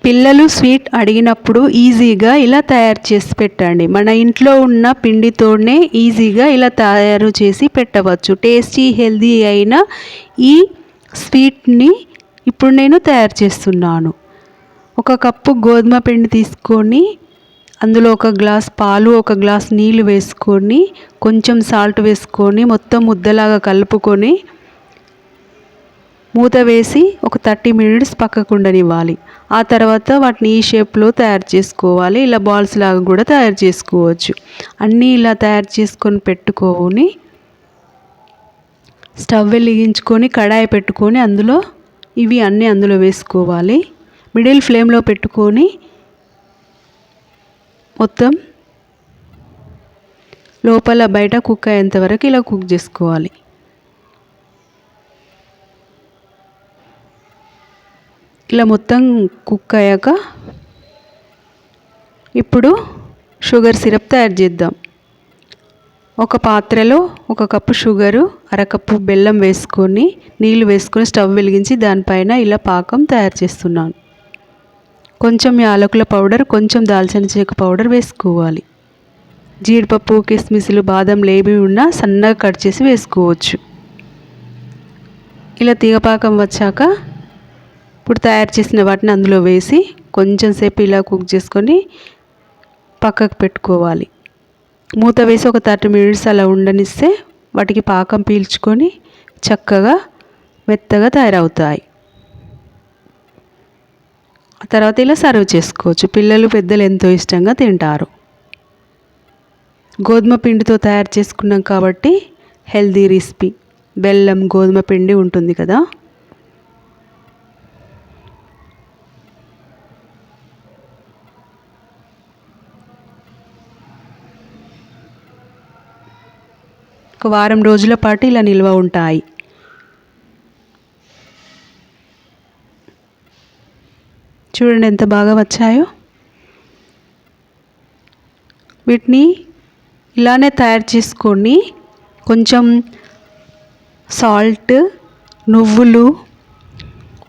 పిల్లలు స్వీట్ అడిగినప్పుడు ఈజీగా ఇలా తయారు చేసి పెట్టండి. మన ఇంట్లో ఉన్న పిండితోనే ఈజీగా ఇలా తయారు చేసి పెట్టవచ్చు. టేస్టీ హెల్దీ అయిన ఈ స్వీట్ని ఇప్పుడు నేను తయారు చేస్తున్నాను. 1 కప్పు గోధుమ పిండి తీసుకొని అందులో 1 గ్లాస్ పాలు 1 గ్లాస్ నీళ్ళు వేసుకొని కొంచెం సాల్ట్ వేసుకొని మొత్తం ముద్దలాగా కలుపుకొని మూత వేసి ఒక 30 మినిట్స్ పక్కకు ఉండనివ్వాలి. ఆ తర్వాత వాటిని ఈ షేప్లో తయారు చేసుకోవాలి. ఇలా బాల్స్ లాగా కూడా తయారు చేసుకోవచ్చు. అన్నీ ఇలా తయారు చేసుకొని పెట్టుకొని స్టవ్ వెలిగించుకొని కడాయి పెట్టుకొని అందులో ఇవి అన్నీ అందులో వేసుకోవాలి. మిడిల్ ఫ్లేమ్లో పెట్టుకొని మొత్తం లోపల బయట కుక్ అయ్యేంత వరకు ఇలా కుక్ చేసుకోవాలి. ఇలా మొత్తం కుక్ అయ్యాక ఇప్పుడు షుగర్ సిరప్ తయారు చేద్దాం. ఒక పాత్రలో 1 కప్పు షుగరు 1/2 కప్పు బెల్లం వేసుకొని నీళ్ళు వేసుకొని స్టవ్ వెలిగించి దానిపైన ఇలా పాకం తయారు చేస్తున్నాను. కొంచెం యాలకుల పౌడర్ కొంచెం దాల్చిన చెక్క పౌడర్ వేసుకోవాలి. జీడిపప్పు కిస్మిస్లు బాదంలు ఏవి ఉన్నా సన్నగా కట్ చేసి వేసుకోవచ్చు. ఇలా తీగపాకం వచ్చాక ఇప్పుడు తయారు చేసిన వాటిని అందులో వేసి కొంచెం సేపు ఇలా కుక్ చేసుకొని పక్కకు పెట్టుకోవాలి. మూత వేసి ఒక 30 మినిట్స్ అలా ఉండనిస్తే వాటికి పాకం పీల్చుకొని చక్కగా మెత్తగా తయారవుతాయి. ఆ తర్వాత ఇలా సర్వ్ చేసుకోవచ్చు. పిల్లలు పెద్దలు ఎంతో ఇష్టంగా తింటారు. గోధుమ పిండితో తయారు చేసుకున్నాం కాబట్టి హెల్దీ రెసిపీ. బెల్లం గోధుమ పిండి ఉంటుంది కదా. ఒక వారం రోజుల పాటు ఇలా నిల్వ ఉంటాయి. చూడండి ఎంత బాగా వచ్చాయో. వీటిని ఇలానే తయారు చేసుకొని కొంచెం సాల్ట్ నువ్వులు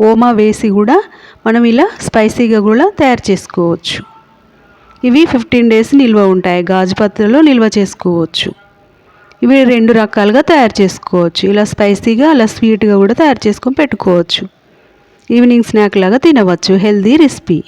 ఓమా వేసి కూడా మనం ఇలా స్పైసీగా కూడా తయారు చేసుకోవచ్చు. ఇవి 15 డేస్ నిల్వ ఉంటాయి. గాజు పాత్రలో నిల్వ చేసుకోవచ్చు. ఇవి 2 రకాలుగా తయారు చేసుకోవచ్చు. ఇలా స్పైసీగా అలా స్వీట్గా కూడా తయారు చేసుకొని పెట్టుకోవచ్చు. ఈవినింగ్ స్నాక్ లాగా తినవచ్చు. Healthy recipe.